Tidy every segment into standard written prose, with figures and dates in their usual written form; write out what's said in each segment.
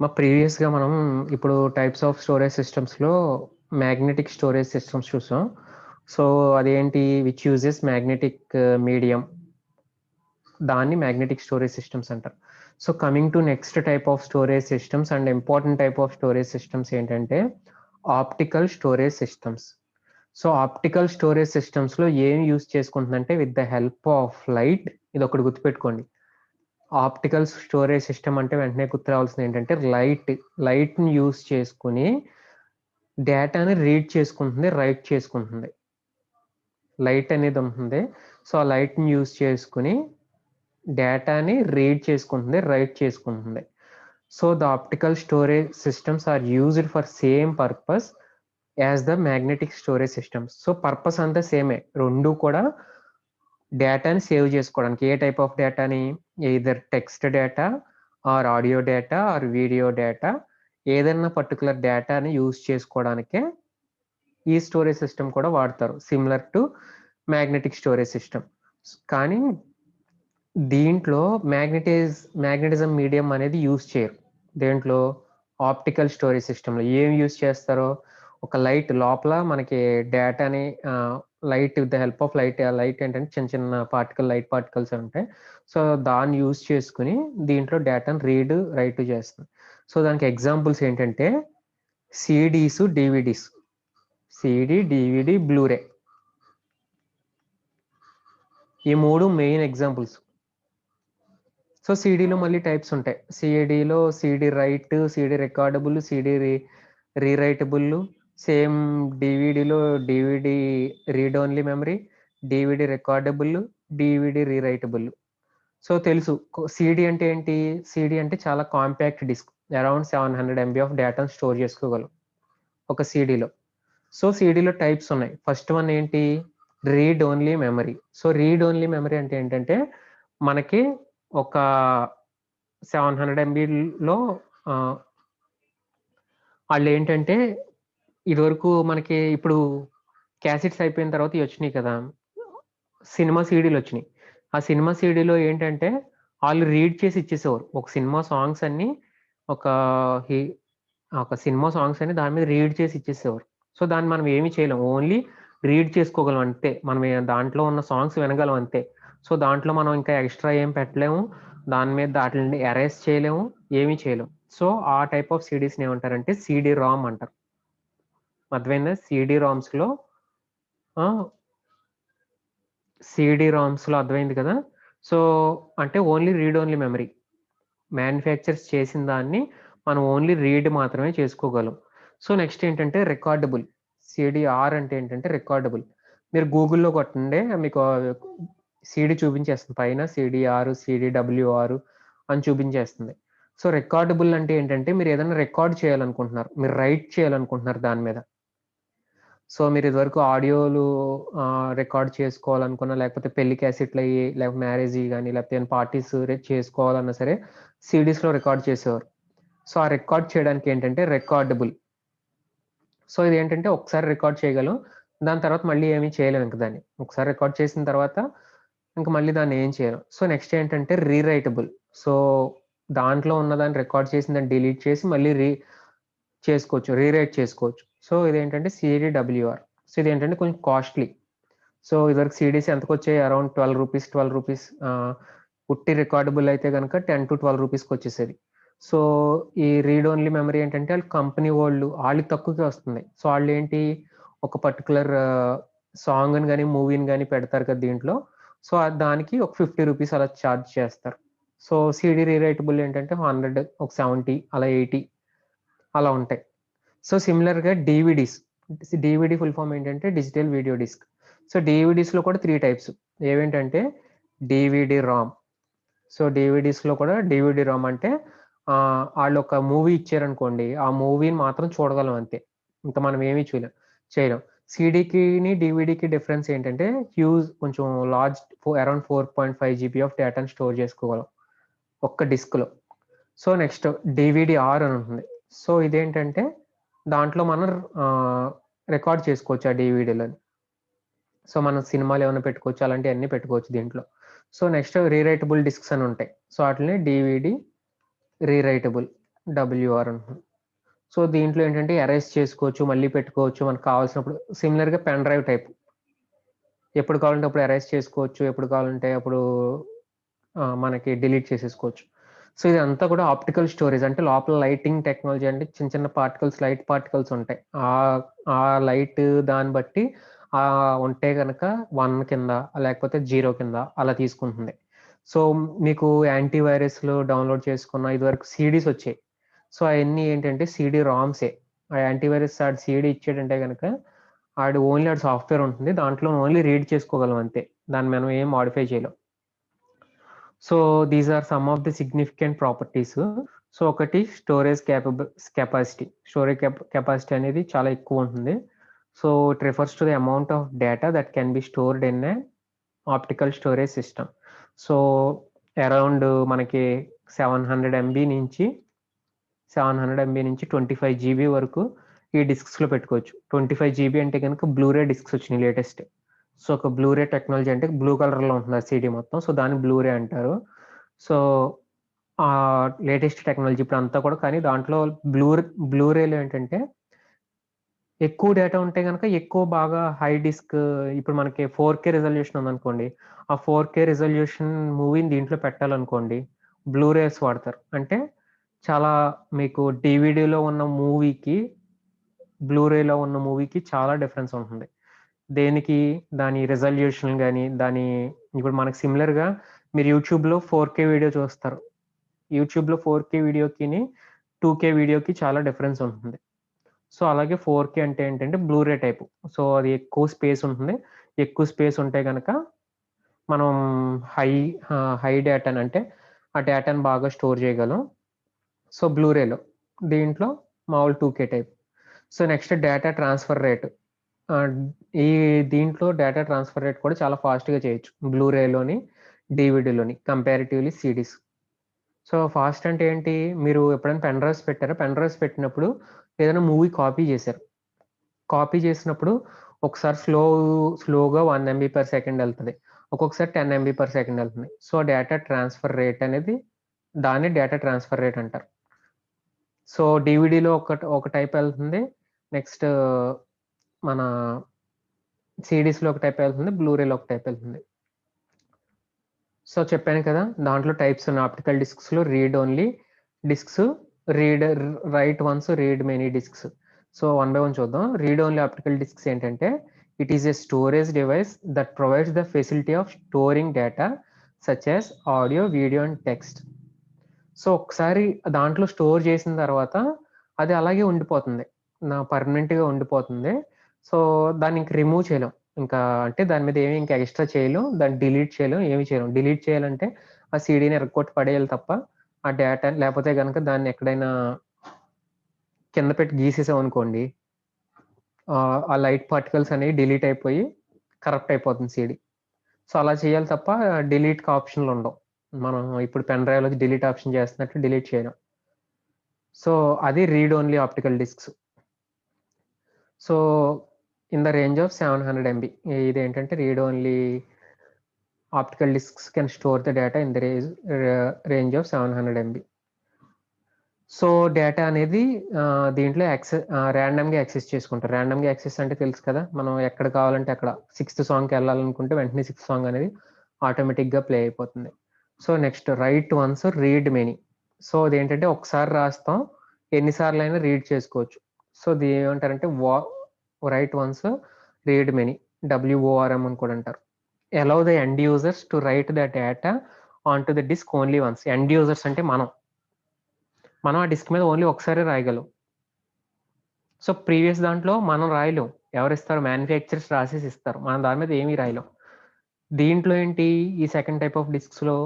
ప్రీవియస్‌గా మనం ఇప్పుడు టైప్స్ ఆఫ్ స్టోరేజ్ సిస్టమ్స్‌లో మ్యాగ్నెటిక్ స్టోరేజ్ సిస్టమ్స్ చూసాం. సో, అదేంటి విచ్ యూజెస్ మ్యాగ్నెటిక్ మీడియం. దాన్ని మ్యాగ్నెటిక్ స్టోరేజ్ సిస్టమ్స్ అంటారు. So, coming to next type of storage systems and important type of storage systems ఏంటంటే optical storage systems. So, optical storage సిస్టమ్స్‌లో ఏం use చేసుకుంటుందంటే with the help of light. ఇదొకటి గుర్తుపెట్టుకోండి. Optical storage system అంటే వెంటనే గుర్తు రావాల్సింది ఏంటంటే లైట్‌ని యూజ్ చేసుకొని డేటాని రీడ్ చేసుకుంటుంది, రైట్ చేసుకుంటుంది. లైట్ అనేది ఉంటుంది. సో, ఆ లైట్‌ని యూజ్ చేసుకొని డేటాని రీడ్ చేసుకుంటుంది, రైట్ చేసుకుంటుంది. So, the optical storage systems are used for same purpose as the magnetic storage systems. So, purpose అంతా సేమే. 2 కూడా డేటాని సేవ్ చేసుకోవడానికి. ఏ టైప్ ఆఫ్ డేటాని? Either text data or audio data or video data. ఏదన్నా పర్టిక్యులర్ డేటాని యూజ్ చేసుకోవడానికే ఈ స్టోరేజ్ సిస్టమ్ కూడా వాడతారు. Similar to magnetic storage system. కానీ దీంట్లో మ్యాగ్నెటిజం మీడియం అనేది యూజ్ చేయరు. దేంట్లో? ఆప్టికల్ స్టోరేజ్ సిస్టమ్‌లో. ఏం యూజ్ చేస్తారో, ఒక లైట్ లోపల మనకి డేటాని light with the help of light. ఆ లైట్ ఏంటంటే చిన్న చిన్న లైట్ పార్టికల్స్ ఉంటాయి. సో, దాన్ని యూజ్ చేసుకొని దీంట్లో డేటాని రీడ్, రైట్ చేస్తుంది. సో, దానికి ఎగ్జాంపుల్స్ ఏంటంటే CDs, DVDs. CD, DVD, Blu-ray. ఈ 3 మెయిన్ ఎగ్జాంపుల్స్. సో, సీడీలో మళ్ళీ టైప్స్ ఉంటాయి. సీడీలో CD write, CD recordable, CD rewritable. Same డీవీడీలో DVD read only memory, DVD recordable, DVD rewritable. So, తెలుసు. సీడీ అంటే ఏంటి? సీడీ అంటే చాలా compact disc. Around 700 MB of డేటాను స్టోర్ చేసుకోగలం ఒక సీడీలో. సో, సీడీలో టైప్స్ ఉన్నాయి. ఫస్ట్ వన్ ఏంటి? Read only memory. So, read only memory అంటే ఏంటంటే మనకి ఒక 700 ఎంబీలో ఆహ్, ఆళ్ళేంటంటే ఇదివరకు మనకి ఇప్పుడు క్యాసెట్స్ అయిపోయిన తర్వాత ఇయొచ్చినియి కదా! సినిమా సీడీలొచ్చినియి. ఆ సినిమా సీడీలో ఏంటంటే ఆళ్ళు రీడ్ చేసి ఇచ్చేసేవారు. ఒక హి ఒక సినిమా సాంగ్స్ అన్ని దాని మీద రీడ్ చేసి ఇచ్చేసేవారు. సో, దాన్ని మనం ఏమి చేయలేం. ఓన్లీ రీడ్ చేసుకోగలం అంతే. మనం దాంట్లో ఉన్న సాంగ్స్ వినగలం అంతే. సో, దాంట్లో మనం ఇంకా ఎక్స్‌ట్రా ఏం పెట్టలేము. దాని మీద ఆటిల్ని ఎరేజ్ చేయలేము. ఏమీ చేయలేం. సో, ఆ టైప్ ఆఫ్ సీడీస్‌ని ఏమంటారంటే సీడీ రామ్ అంటారు. అర్థమైందా? ఆ! సీడీ రామ్స్‌లో అర్థమైంది కదా! సో, అంటే only read only memory. Manufacturers చేసిన దాన్ని మనం ఓన్లీ రీడ్ మాత్రమే చేసుకోగలం. సో, నెక్స్ట్ ఏంటంటే రికార్డబుల్. సీడీఆర్ అంటే ఏంటంటే రికార్డబుల్. మీరు గూగుల్‌లో కొట్టండి మీకు సీడీ చూపించేస్తుంది. పైన సీడీఆర్, సీడీడబ్ల్యూఆర్ అని చూపించేస్తుంది. సో, రికార్డబుల్ అంటే ఏంటంటే మీరు ఏదైనా రికార్డ్ చేయాలనుకుంటున్నారు. మీరు రైట్ చేయాలనుకుంటున్నారు దాని మీద. సో, మీరు ఇదివరకు ఆడియోలు రికార్డ్ చేసుకోవాలనుకున్నా, లేకపోతే పెళ్లి క్యాసెట్‌లయ్యి, లేకపోతే మ్యారేజ్‌యి గాని, లేకపోతే ఏమైనా పార్టీస్ చేసుకోవాలన్నా సరే, సీడీస్‌లో రికార్డ్ చేసేవారు. సో, ఆ రికార్డ్ చేయడానికి ఏంటంటే రికార్డబుల్. సో, ఇదేంటంటే ఒకసారి రికార్డ్ చేయగలం. దాని తర్వాత మళ్ళీ ఏమి చేయలేం ఇంక దాన్ని. ఒకసారి రికార్డ్ చేసిన తర్వాత ఇంక మళ్ళీ దాన్ని ఏం చేయలేం. సో, నెక్స్ట్ ఏంటంటే రీరైటబుల్. సో, దాంట్లో ఉన్నదాన్ని రికార్డ్ చేసిన దాన్ని డిలీట్ చేసి మళ్ళీ చేసుకోవచ్చు. రీరైట్ చేసుకోవచ్చు. సో, ఇదేంటంటే సీడీడబ్ల్యూఆర్. సో, ఇదేంటంటే కొంచెం కాస్ట్‌లీ. సో, ఇదివరకు సీడీస్ ఎంతకొచ్చాయి? అరౌండ్ రూ. 12 ఉట్టి రికార్డబుల్ అయితే గనక 10-12 రూపీస్‌కొచ్చేసేది. సో, ఈ రీడ్ ఓన్లీ మెమరీ ఏంటంటే ఆళ్ళు కంపెనీ వోళ్ళు ఆళ్ళకి తక్కువకే వస్తుంది. సో, ఆళ్ళేంటి ఒక పర్టిక్యులర్ సాంగ్‌ని గాని, మూవీని గాని పెడతారు కదా దీంట్లో. సో, దానికి ఒక రూ. 50 అలా చార్జ్ చేస్తారు. సో, సీడీ రీరైటబుల్ ఏంటంటే 100, ఒక 70 అలా 80 అలా ఉంటాయి. సో, సిమిలర్‌గా డీవీడీస్. డీవీడీ ఫుల్ ఫార్మ్ ఏంటంటే డిజిటల్ వీడియో డిస్క్. సో, డీవీడీస్‌లో కూడా 3 టైప్స్. ఏవేంటంటే డీవీడీ రామ్. సో, డీవీడీస్‌లో కూడా డీవీడీ రామ్ అంటే ఆళ్ళొక మూవీ ఇచ్చారనుకోండి. ఆ మూవీని మాత్రం చూడగలం అంతే. ఇంక మనం ఏమి చేయలేం. సీడీకిని, డీవీడీకి డిఫరెన్స్ ఏంటంటే కొంచెం లార్జ్ అరౌండ్ 4.5 జీబీ ఆఫ్ డేటాని స్టోర్ చేసుకోగలం ఒక్క డిస్క్‌లో. సో, నెక్స్ట్ డీవీడీ-ఆర్ అని ఉంటుంది. సో, ఇదేంటంటే దాంట్లో మనం రికార్డ్ చేసుకోవచ్చు ఆ డీవీడీలోని. సో, మనం సినిమాలేమన్నా పెట్టుకోవచ్చు. అలాంటియన్నీ పెట్టుకోవచ్చు దీంట్లో. సో, నెక్స్ట్ రీరైటబుల్ డిస్క్స్ అని ఉంటాయి. సో, ఆటిల్ని డీవీడీ రీరైటబుల్. WR ఉంటుంది. సో దీంట్లో ఏంటంటే ఎరేజ్ చేసుకోవచ్చు, మళ్ళీ పెట్టుకోవచ్చు మనకు కావాల్సినప్పుడు. సిమిలర్గా పెన్ డ్రైవ్ టైప్, ఎప్పుడు కావాలంటే అప్పుడు ఎరేజ్ చేసుకోవచ్చు, ఎప్పుడు కావాలంటే అప్పుడు మనకి డిలీట్ చేసేసుకోవచ్చు. సో ఇదంతా కూడా ఆప్టికల్ స్టోరేజ్, అంటే లోపల లైటింగ్ టెక్నాలజీ, అంటే చిన్న చిన్న పార్టికల్స్, లైట్ పార్టికల్స్ ఉంటాయి. ఆ లైట్ దాన్ని బట్టి ఉంటే కనుక 1 కింద లేకపోతే 0 కింద అలా తీసుకుంటుంది. సో మీకు యాంటీవైరస్లు డౌన్లోడ్ చేసుకున్న ఇదివరకు సీడీస్ వచ్చాయి. సో అవన్నీ ఏంటంటే సీడీ రామ్సే. ఆ యాంటీవైరస్ ఆడు సీడీ ఇచ్చాడంటే కనుక ఓన్లీ ఆడు సాఫ్ట్వేర్ ఉంటుంది, దాంట్లో ఓన్లీ రీడ్ చేసుకోగలం అంతే, దాన్ని మనం ఏం మాడిఫై చేయలేం. So these are some of the significant properties. So ఒకటి స్టోరేజ్ కెపాసిటీ. స్టోరేజ్ కెపాసిటీ అనేది చాలా ఎక్కువ ఉంటుంది. So it refers to the amount of data that can be stored in a optical storage system. So around మనకి 700 MB నుంచి 25 GB వరకు ఈ డిస్క్స్లో పెట్టుకోవచ్చు. 25 GB అంటే కనుక బ్లూరే డిస్క్స్ వచ్చినాయి లేటెస్ట్. సో ఒక బ్లూరే టెక్నాలజీ, అంటే బ్లూ కలర్లో ఉంటుంది ఆ సీడీ మొత్తం, సో దాన్ని బ్లూరే అంటారు. సో లేటెస్ట్ టెక్నాలజీ ఇప్పుడు అంతా కూడా. కానీ దాంట్లో బ్లూరేలో ఏంటంటే ఎక్కువ డేటా ఉంటే కనుక ఎక్కువ బాగా హై డిస్క్, ఇప్పుడు మనకి 4K రిజల్యూషన్ ఉందనుకోండి, ఆ 4K రిజల్యూషన్ మూవీని దీంట్లో పెట్టాలనుకోండి బ్లూరేస్ వాడతారు. అంటే చాలా మీకు డివిడీలో ఉన్న మూవీకి బ్లూరేలో ఉన్న మూవీకి చాలా డిఫరెన్స్ ఉంటుంది. దేనికి దాని రిజల్యూషన్ కానీ దాని, ఇప్పుడు మనకు సిమిలర్గా మీరు యూట్యూబ్లో 4K వీడియో చూస్తారు. యూట్యూబ్లో 4K వీడియోకి 2K వీడియోకి చాలా డిఫరెన్స్ ఉంటుంది. సో అలాగే 4K అంటే ఏంటంటే బ్లూరే టైపు. సో అది ఎక్కువ స్పేస్ ఉంటుంది. ఎక్కువ స్పేస్ ఉంటే కనుక మనం హై డేటాని, అంటే ఆ డేటాని బాగా స్టోర్ చేయగలం. సో బ్లూరేలో, దీంట్లో మామూలు 2K type. So next data transfer rate. ఈ దీంట్లో డేటా ట్రాన్స్ఫర్ రేట్ కూడా చాలా ఫాస్ట్గా చేయొచ్చు బ్లూరేలోని డివిడీలోని కంపారిటివ్లీ సిడీస్. సో ఫాస్ట్ అంటే ఏంటి, మీరు ఎప్పుడైనా పెన్ డ్రైవ్స్ పెట్టారో, పెన్ డ్రైవ్స్ పెట్టినప్పుడు ఏదైనా మూవీ కాపీ చేశారు, కాపీ చేసినప్పుడు ఒకసారి స్లోగా 1 MB/s వెళ్తుంది, ఒక్కొక్కసారి 10 MB/s వెళ్తుంది. సో డేటా ట్రాన్స్ఫర్ రేట్ అనేది, దాన్ని డేటా ట్రాన్స్ఫర్ రేట్ అంటారు. సో డివిడీలో ఒక టైప్ వెళ్తుంది, నెక్స్ట్ మన సిడీస్లో ఒక టైప్ వెళ్తుంది, బ్లూరేలో ఒక టైప్ వెళ్తుంది. సో చెప్పాను కదా, దాంట్లో టైప్స్ ఉన్న ఆప్టికల్ డిస్క్స్లో read only discs, write once, read many discs. So 1 by 1 చూద్దాం. రీడ్ ఓన్లీ ఆప్టికల్ డిస్క్స్ ఏంటంటే it is a storage device that provides the facility of storing data such as audio, video and text. So ఒకసారి దాంట్లో store చేసిన తర్వాత అది అలాగే ఉండిపోతుంది, పర్మనెంట్గా ఉండిపోతుంది. సో దాన్ని ఇంక రిమూవ్ చేయలేం, ఇంకా అంటే దాని మీద ఏమి ఇంకా ఎక్స్ట్రా చేయలేం, దాన్ని డిలీట్ చేయలేం, ఏమి చేయలేం. డిలీట్ చేయాలంటే ఆ సీడీని ఎరగొట్టి పడేయాలి తప్ప ఆ డేటా, లేకపోతే కనుక దాన్ని ఎక్కడైనా కింద పెట్టి గీసేసాం అనుకోండి, ఆ లైట్ పార్టికల్స్ అనేవి డిలీట్ అయిపోయి కరప్ట్ అయిపోతుంది సీడీ. సో అలా చేయాలి తప్ప డిలీట్కి ఆప్షన్లు ఉండవు. మనం ఇప్పుడు పెన్ డ్రైవ్లో డిలీట్ ఆప్షన్ చేస్తున్నట్టు డిలీట్ చేయడం. సో అది read only optical discs. So in the range of 700 MB. ఇది ఏంటంటే read only optical discs can store the data in the range of 700 MB. So data అనేది దీంట్లో ర్యాండమ్గా యాక్సెస్ చేసుకుంటారు. ర్యాండమ్గా యాక్సెస్ అంటే తెలుసు కదా, మనం ఎక్కడ కావాలంటే అక్కడ 6th సాంగ్కి వెళ్ళాలనుకుంటే వెంటనే 6th సాంగ్ అనేది ఆటోమేటిక్గా ప్లే అయిపోతుంది. So next right once, read many. So అదేంటంటే ఒకసారి రాస్తాం, ఎన్నిసార్లు అయినా రీడ్ చేసుకోవచ్చు. సో ఇది ఏమంటారంటే write once, read many, WORM అని కూడా అంటారు. Allow the end users to write the data on to the disk only once. End users అంటే మనం ఆ డిస్క్ మీద ఓన్లీ ఒకసారి రాయగలం. సో ప్రీవియస్ దాంట్లో మనం రాయలేం, ఎవరిస్తారు, మ్యానుఫ్యాక్చరర్స్ రాసేసి ఇస్తారు, మనం దాని మీద ఏమీ రాయలేం. దీంట్లో ఏంటి, ఈ సెకండ్ టైప్ ఆఫ్ డిస్క్స్లో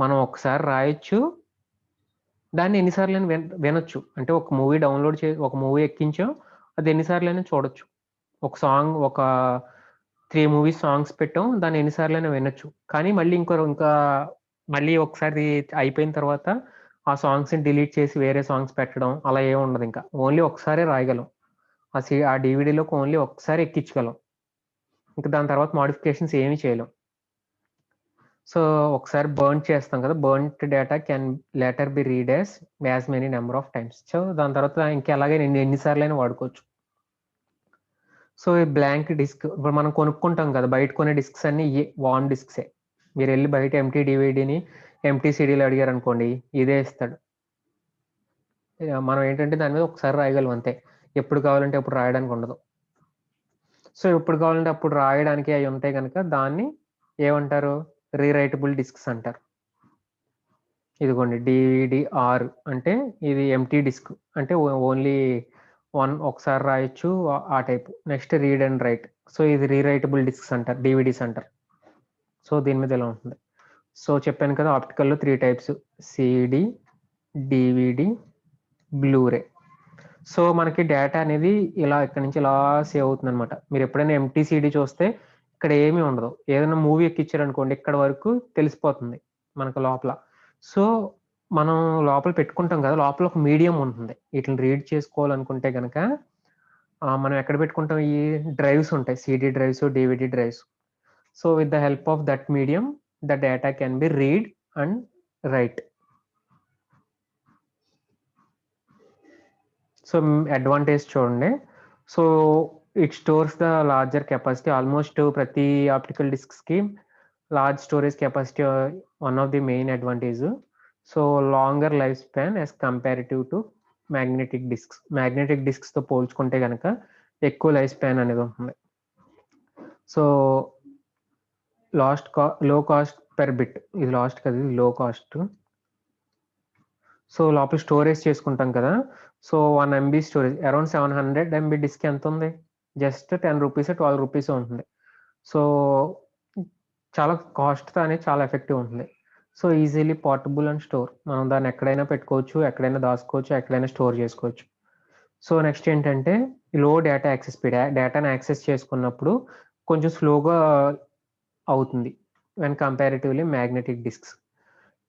మనం ఒకసారి రాయొచ్చు, దాన్ని ఎన్నిసార్లు వినొచ్చు. అంటే ఒక మూవీ డౌన్లోడ్ ఒక మూవీ ఎక్కించాం, అది ఎన్నిసార్లు చూడొచ్చు. ఒక సాంగ్, ఒక 3 మూవీస్ సాంగ్స్ పెట్టాం, దాన్ని ఎన్నిసార్లు వినొచ్చు. కానీ మళ్ళీ ఇంకా మళ్ళీ ఒకసారి అయిపోయిన తర్వాత ఆ సాంగ్స్ని డిలీట్ చేసి వేరే సాంగ్స్ పెట్టడం అలా ఏమి ఉండదు. ఇంకా ఓన్లీ ఒకసారి రాయగలం, ఆ డివిడీలోకి ఓన్లీ ఒకసారి ఎక్కించగలం, ఇంకా దాని తర్వాత మోడిఫికేషన్స్ ఏమీ చేయలేం. సో ఒకసారి బర్న్ చేస్తాం కదా, burned data can later be read as many number of times. So దాని తర్వాత ఇంకెలాగే ఎన్నిసార్లు అయినా వాడుకోవచ్చు. సో ఈ బ్లాంక్ డిస్క్ ఇప్పుడు మనం కొనుక్కుంటాం కదా, బయట కొనే డిస్క్స్ అన్ని వాన్ డిస్క్సే. మీరు వెళ్ళి బయట ఎంటీ డివిడీని ఎంటీ సిడీలు అడిగారు అనుకోండి, ఇదే ఇస్తాడు. మనం ఏంటంటే దాని మీద ఒకసారి రాయగలం అంతే, ఎప్పుడు కావాలంటే అప్పుడు రాయడానికి ఉండదు. సో ఎప్పుడు కావాలంటే అప్పుడు రాయడానికి అవి ఉంటాయి కనుక దాన్ని ఏమంటారు, రీరైటబుల్ డిస్క్స్ అంటారు. ఇదిగోండి డివిడిఆర్ అంటే ఇది ఎంటీ డిస్క్, అంటే ఓన్లీ ఒకసారి రాయొచ్చు ఆ type. Next read and write, so ఇది రీరైటబుల్ డిస్క్స్ అంటారు, డివిడీస్ అంటారు. సో దీని మీద ఇలా ఉంటుంది. సో చెప్పాను కదా ఆప్టికల్లో 3 types, CD, DVD, Blu-ray. So మనకి డేటా అనేది ఇలా ఇక్కడ నుంచి ఇలా సేవ్ అవుతుంది అనమాట. మీరు ఎప్పుడైనా ఎంటీ సిడి చూస్తే ఇక్కడ ఏమీ ఉండదు, ఏదైనా మూవీ ఎక్కిచ్చారనుకోండి ఇక్కడ వరకు తెలిసిపోతుంది మనకు లోపల. సో మనం లోపల పెట్టుకుంటాం కదా, లోపల ఒక మీడియం ఉంటుంది వీటిని రీడ్ చేసుకోవాలనుకుంటే కనుక మనం ఎక్కడ పెట్టుకుంటాం, ఈ డ్రైవ్స్ ఉంటాయి, CD drives, DVD drives. So with the help of that medium the data can be read and write. So advantage చూడండి. So it stores the larger capacity, almost ప్రతి ఆప్టికల్ డిస్క్స్కి large storage capacity one of the main advantage. So longer life span as comparative to magnetic discs. Magnetic డిస్క్స్తో పోల్చుకుంటే కనుక ఎక్కువ life span అనేది ఉంటుంది. So low cost per bit, ఇది last కదా, ఇది లో కాస్ట్. సో లోపల స్టోరేజ్ చేసుకుంటాం కదా, so 1 MB storage, around 700 MB disk ఎంత ఉంది, జస్ట్ 10 రూపీస్ 12 రూపీస్ ఉంటుంది. సో చాలా కాస్ట్ అనేది చాలా ఎఫెక్టివ్ ఉంటుంది. So easily portable and store, మనం దాన్ని ఎక్కడైనా పెట్టుకోవచ్చు, ఎక్కడైనా దాచుకోవచ్చు, ఎక్కడైనా స్టోర్ చేసుకోవచ్చు. సో నెక్స్ట్ ఏంటంటే లో డేటా యాక్సెస్ స్పీడ్, డేటాను యాక్సెస్ చేసుకున్నప్పుడు కొంచెం స్లోగా అవుతుంది when comparatively magnetic discs.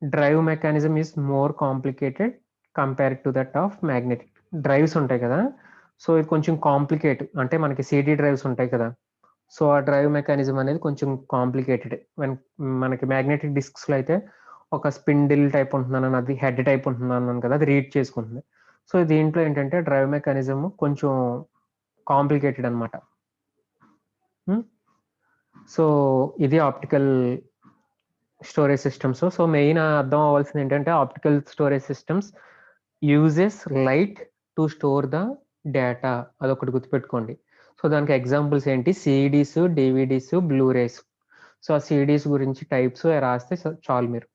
Drive mechanism is more complicated compare to that of magnetic. Drives ఉంటాయి కదా, సో ఇది కొంచెం కాంప్లికేట్, అంటే మనకి సిడి డ్రైవ్స్ ఉంటాయి కదా, సో ఆ డ్రైవ్ మెకానిజం అనేది కొంచెం కాంప్లికేటెడ్. మనకి మ్యాగ్నెటిక్ డిస్క్స్లో అయితే ఒక స్పిండిల్ టైప్ ఉంటుందని, అది హెడ్ టైప్ ఉంటుంది అన్నాను కదా, అది రీడ్ చేసుకుంటుంది. సో దీంట్లో ఏంటంటే డ్రైవ్ మెకానిజం కొంచెం కాంప్లికేటెడ్ అనమాట. సో ఇది optical storage systems. So main అర్థం అవ్వాల్సింది ఏంటంటే optical storage systems uses light to store the data, అదొకటి గుర్తుపెట్టుకోండి. సో దానికి ఎగ్జాంపుల్స్ ఏంటి, సిడీస్, డివిడీస్, బ్లూరేస్. సో ఆ సిడీస్ గురించి టైప్స్ రాస్తే చాలు మీరు.